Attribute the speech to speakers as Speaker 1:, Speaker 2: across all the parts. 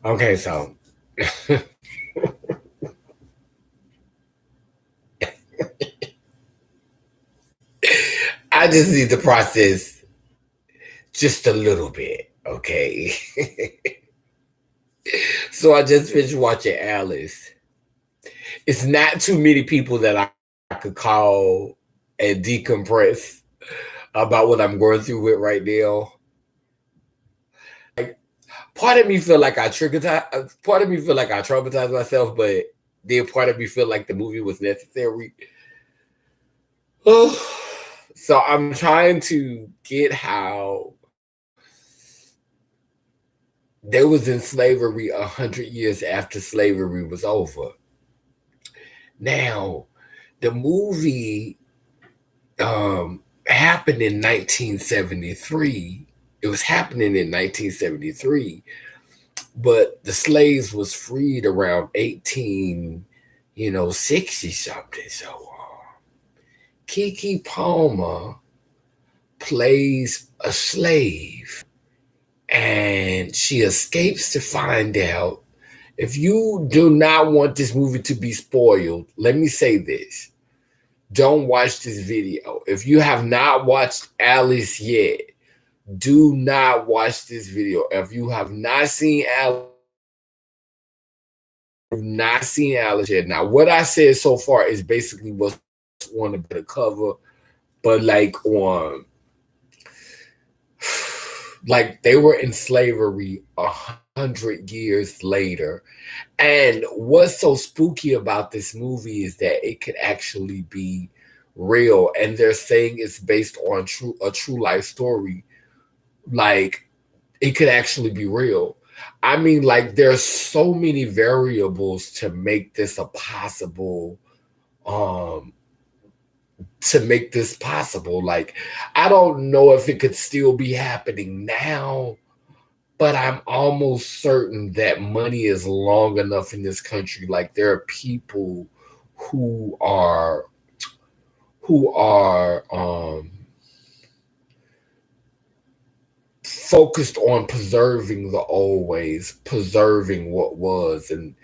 Speaker 1: Okay, so I just need to process just a little bit. Okay. So I just finished watching Alice. It's not too many people that I could call and decompress about what I'm going through with right now. Like, part of me feel like part of me feel like I traumatized myself, but then part of me feel like the movie was necessary. So I'm trying to get how they was in slavery 100 years after slavery was over. Now, the movie happened in 1973. It was happening in 1973, but the slaves was freed around 60 something. So Kiki Palmer plays a slave and she escapes to find out. If you do not want this movie to be spoiled, let me say this. Don't watch this video. If you have not watched Alice yet, do not watch this video. If you have not seen Alice, not seen Alice yet. Now, what I said so far is basically what's on the cover, but like they were in slavery 100 years later. And what's so spooky about this movie is that it could actually be real, and they're saying it's based on a true life story. Like it could actually be real. I mean, like there's so many variables to make this a possible um to make this possible. Like I don't know if it could still be happening now, but I'm almost certain that money is long enough in this country. Like there are people who are who are focused on preserving the old ways, preserving what was, and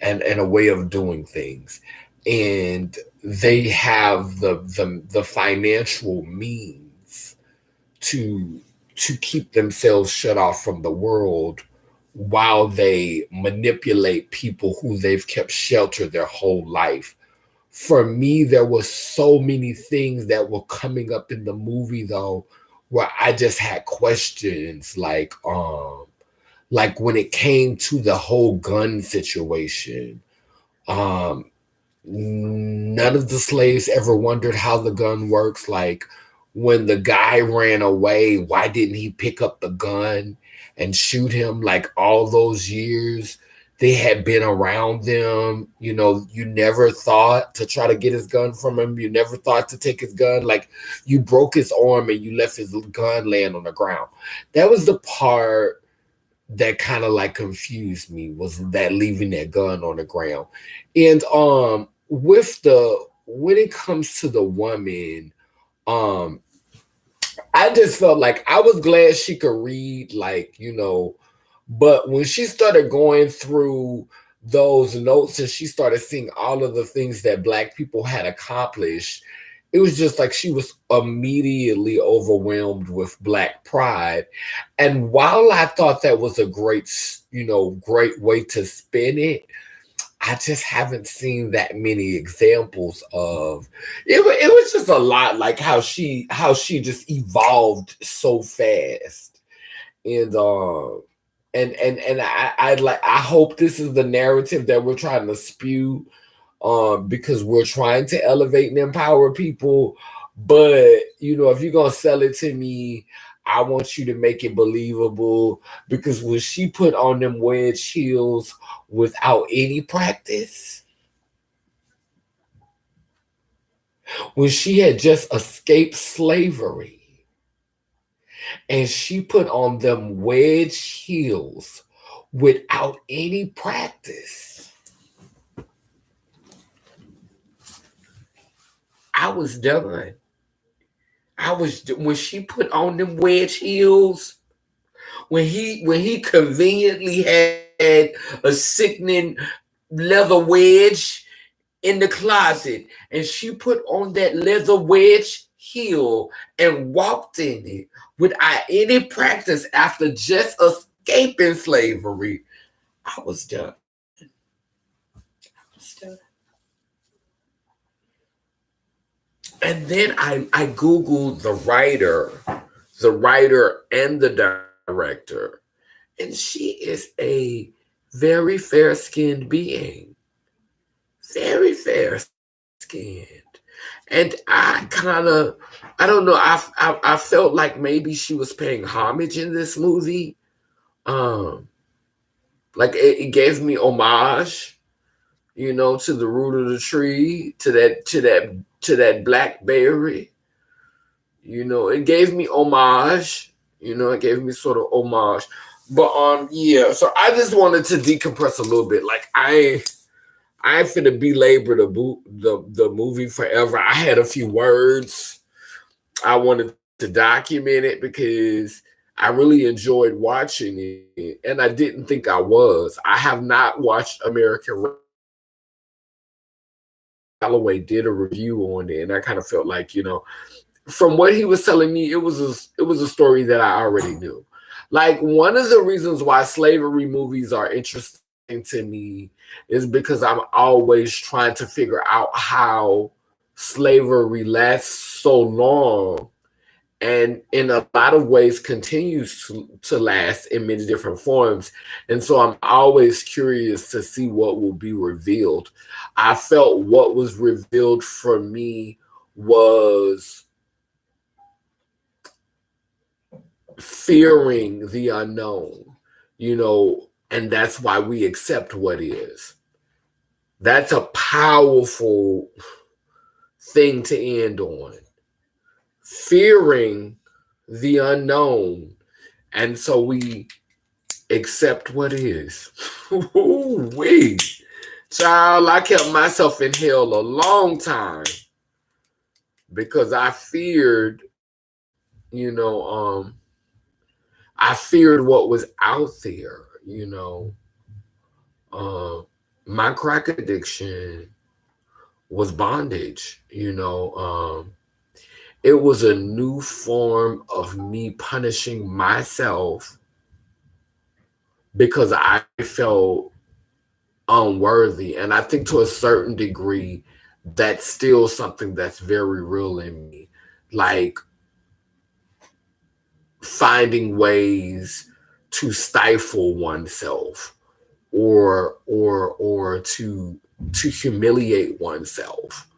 Speaker 1: a way of doing things, and they have the financial means to keep themselves shut off from the world while they manipulate people who they've kept sheltered their whole life. For me, there were so many things that were coming up in the movie though, where I just had questions like when it came to the whole gun situation. Um, None of the slaves ever wondered how the gun works. Like when the guy ran away, why didn't he pick up the gun and shoot him? Like all those years they had been around them. You never thought to try to get his gun from him. You never thought to take his gun. Like you broke his arm and you left his gun laying on the ground. That was the part that kind of like confused me, was that leaving that gun on the ground. And with the when it comes to the woman, um I just felt like I was glad she could read, but when she started going through those notes and she started seeing all of the things that black people had accomplished, it was just like she was immediately overwhelmed with black pride. And while I thought that was a great way to spin it, I just haven't seen that many examples of it. It was just a lot, like how she just evolved so fast, and I hope this is the narrative that we're trying to spew, because we're trying to elevate and empower people. But if you're gonna sell it to me, I want you to make it believable. Because when she put on them wedge heels without any practice, when she had just escaped slavery and she put on them wedge heels without any practice, I was done. When she put on them wedge heels, when he conveniently had had a sickening leather wedge in the closet, and she put on that leather wedge heel and walked in it without any practice after just escaping slavery. I was done. I was done. And then I Googled the writer and the director, and she is a very fair skinned being, very fair skinned. And I don't know, I felt like maybe she was paying homage in this movie. Um, like it gave me homage, to the root of the tree, to that blackberry. It gave me homage. It gave me sort of homage. But yeah. So I just wanted to decompress a little bit. Like I ain't finna belabor the movie forever. I had a few words I wanted to document it because I really enjoyed watching it, and I didn't think I was. I have not watched American Galloway did a review on it, and I kind of felt like, from what he was telling me, it was a story that I already knew. Like, one of the reasons why slavery movies are interesting to me is because I'm always trying to figure out how slavery lasts so long, and in a lot of ways continues to last in many different forms. And so I'm always curious to see what will be revealed. I felt what was revealed for me was fearing the unknown, and that's why we accept what is. That's a powerful thing to end on. Fearing the unknown, and so we accept what is. Ooh-wee. Child, I kept myself in hell a long time because I feared what was out there. My crack addiction was bondage. It was a new form of me punishing myself because I felt unworthy. And I think to a certain degree, that's still something that's very real in me. Like finding ways to stifle oneself or to humiliate oneself,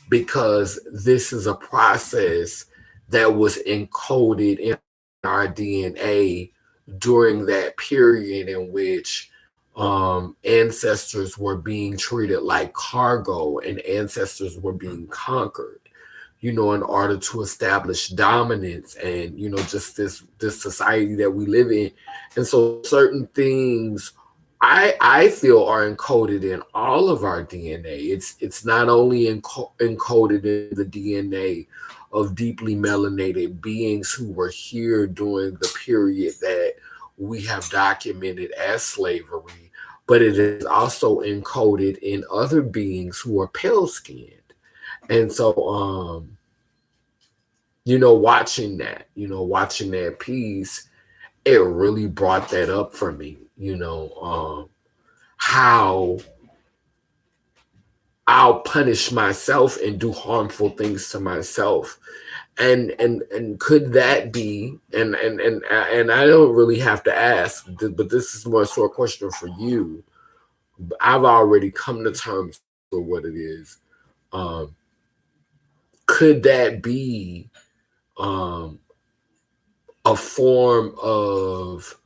Speaker 1: because this is a process that was encoded in our DNA during that period in which ancestors were being treated like cargo and ancestors were being conquered, in order to establish dominance and, just this society that we live in. And so certain things I feel are encoded in all of our DNA. It's not only encoded in the DNA of deeply melanated beings who were here during the period that we have documented as slavery, but it is also encoded in other beings who are pale skinned. And so watching that piece, it really brought that up for me, how I'll punish myself and do harmful things to myself. And could that be, and I don't really have to ask, but this is more so a question for you. I've already come to terms with what it is. Um, could that be um, a form of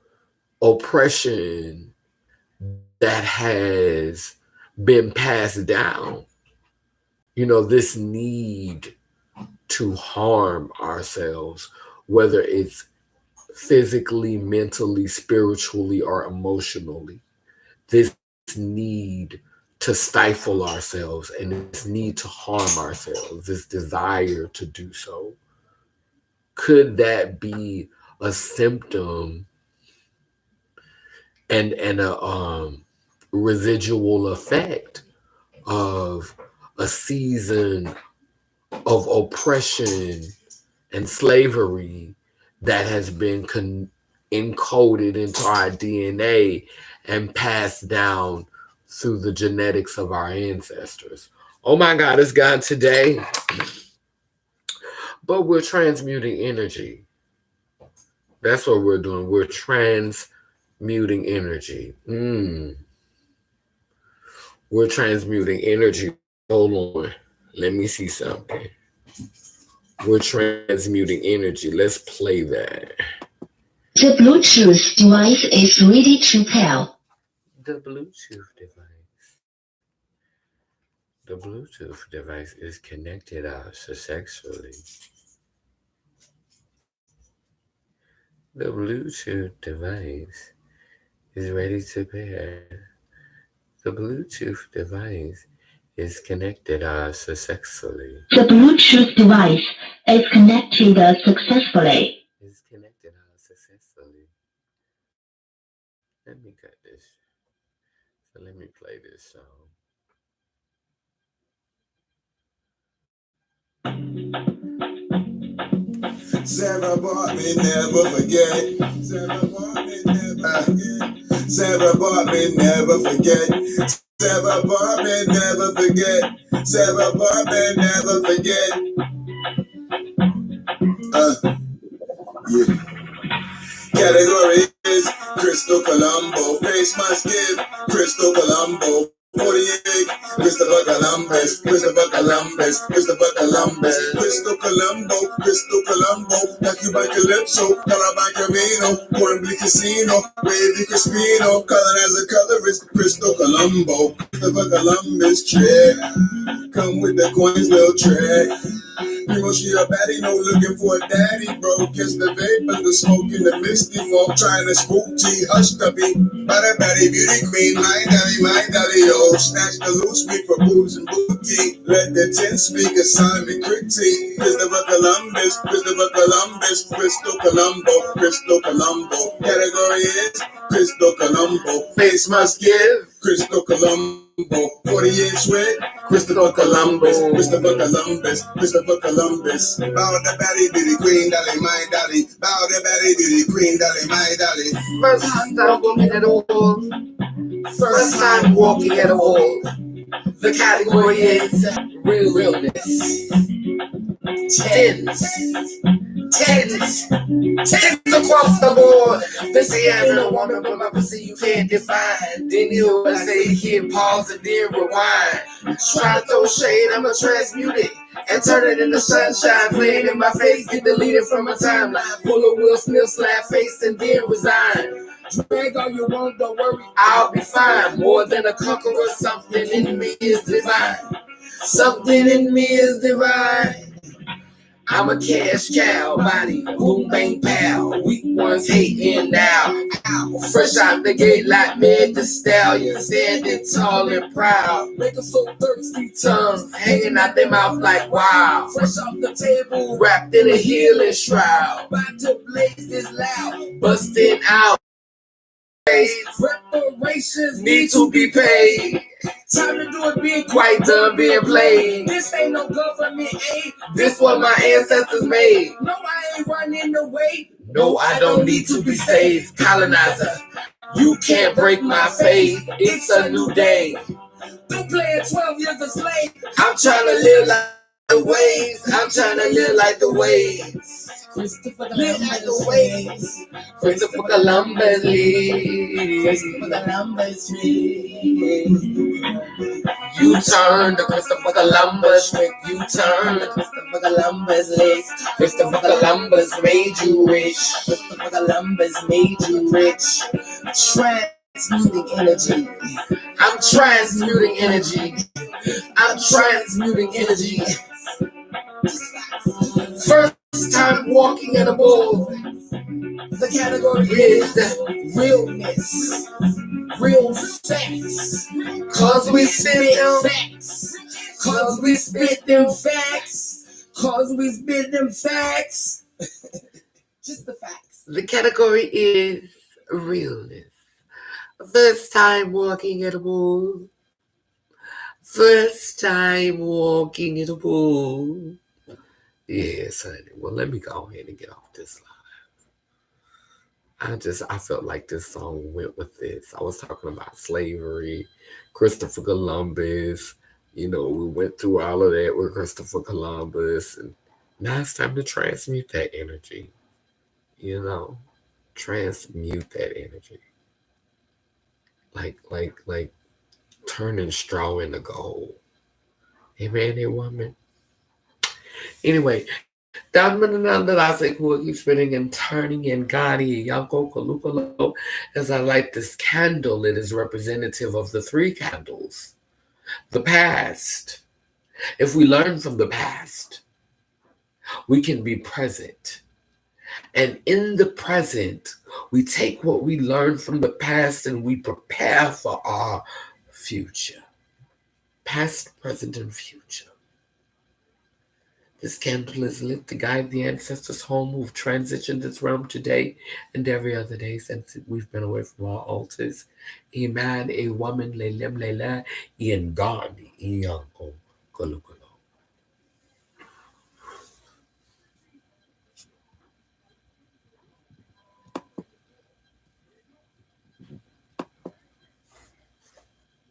Speaker 1: oppression that has been passed down? This need to harm ourselves, whether it's physically, mentally, spiritually, or emotionally. This need to stifle ourselves and this need to harm ourselves, this desire to do so. Could that be a symptom and a residual effect of a season of oppression and slavery that has been encoded into our DNA and passed down through the genetics of our ancestors. Oh my God, it's gone today. But we're transmuting energy. That's what we're doing. We're transmuting energy. We're transmuting energy. Hold on. Let me see something. We're transmuting energy. Let's play that.
Speaker 2: The Bluetooth device is ready to pair.
Speaker 1: The Bluetooth device. The Bluetooth device is connected successfully. The Bluetooth device is ready to pair. The Bluetooth device is connected successfully.
Speaker 2: The Bluetooth device is connected successfully.
Speaker 1: Is connected successfully. Let me cut this. So let me play this song.
Speaker 3: Sarah Bartman, never forget. Sarah Bartman, never forget. Sarah Bartman, never forget. Sarah Bartman, never forget. Sarah Bartman, never forget. Yeah. Category is Crystal Colombo. Face must give Crystal Colombo. 48, Christopher Columbus, Christopher Columbus, Christopher Columbus, Crystal Colombo, Crystal Colombo, Cuban Calypso, Caravan Camino, Portable Casino, Wavy Crispino, color as a colorist, Crystal Colombo, Christopher Columbus, trick, come with the coins, little trick. Primo, she a baddie, no looking for a daddy, bro. Kiss the vapor, the smoke in the misty fog, trying to spook G, hush the beat. Bada baddie, beauty queen, my daddy, oh. Snatch the loose meat for boobs and booty. Let the 10 speak, assignment critique. Christopher Columbus, Christopher Columbus, Crystal Colombo, Crystal Colombo. Category is Crystal Colombo.
Speaker 1: Face must give
Speaker 3: Crystal Colombo. 40-inch with Christopher Columbus, Christopher Columbus, Christopher Columbus. Bow the baddie, diddy queen, dolly, my dolly. Bow the baddie, diddy queen, dolly, my dolly.
Speaker 1: First time walking at a wall. First time walking at a wall. The category is realness. Tens across the board. The Seattle woman, but my pussy you can't define. Then you say hit pause and then rewind. Try to throw shade, I'ma transmute it and turn it into sunshine. Playing in my face, get deleted from my timeline. Pull a Will Smith slap face and then resign. Drag all you want, don't worry, I'll be fine. More than a conqueror, something in me is divine. Something in me is divine. I'm a cash cow, body, boom, bang, pow. Weak ones hating now. Fresh out the gate like Meg the Stallion, standing tall and proud. Make them so thirsty, tongues hanging out their mouth like wow. Fresh off the table, wrapped in a healing shroud. About to blaze this loud, busting out. Reparations need to be paid. Time to do it big, quite done being played. This ain't no government aid. This what my ancestors made. No, I ain't running away. No, I don't need to be saved. Colonizer, you can't break my faith. It's a new day. Don't play 12 years a slave. I'm trying to live like the waves. I'm trying to live like the waves. Live like the waves. Christopher Columbus leaves. Christopher Columbus leaves. You turn to Christopher Columbus. You turn to Christopher Columbus leaves. Christopher Columbus made you rich. Christopher Columbus made you rich. Transmuting energy. I'm transmuting energy. I'm transmuting energy. First time walking in a ball. The category is realness. Real facts. Cause we spit them facts. Cause we spit them facts. Cause we spit them facts. Just the facts. The category is realness. First time walking in a pool. First time walking in a pool. Yes, honey. Well, let me go ahead and get off this line. I felt like this song went with this. I was talking about slavery, Christopher Columbus. We went through all of that with Christopher Columbus, and now it's time to transmute that energy. Transmute that energy. Like turning straw into gold. Amen, a woman. Anyway, Damanandalase who keeps spinning and turning and Gadi Yanko Kalukalo. As I light this candle, it is representative of the three candles. The past. If we learn from the past, we can be present. And in the present, we take what we learned from the past and we prepare for our future. Past, present, and future. This candle is lit to guide the ancestors home who've transitioned this realm today and every other day since we've been away from our altars. A man, a woman, lelem lela, ian God, iyanko, kolukolo.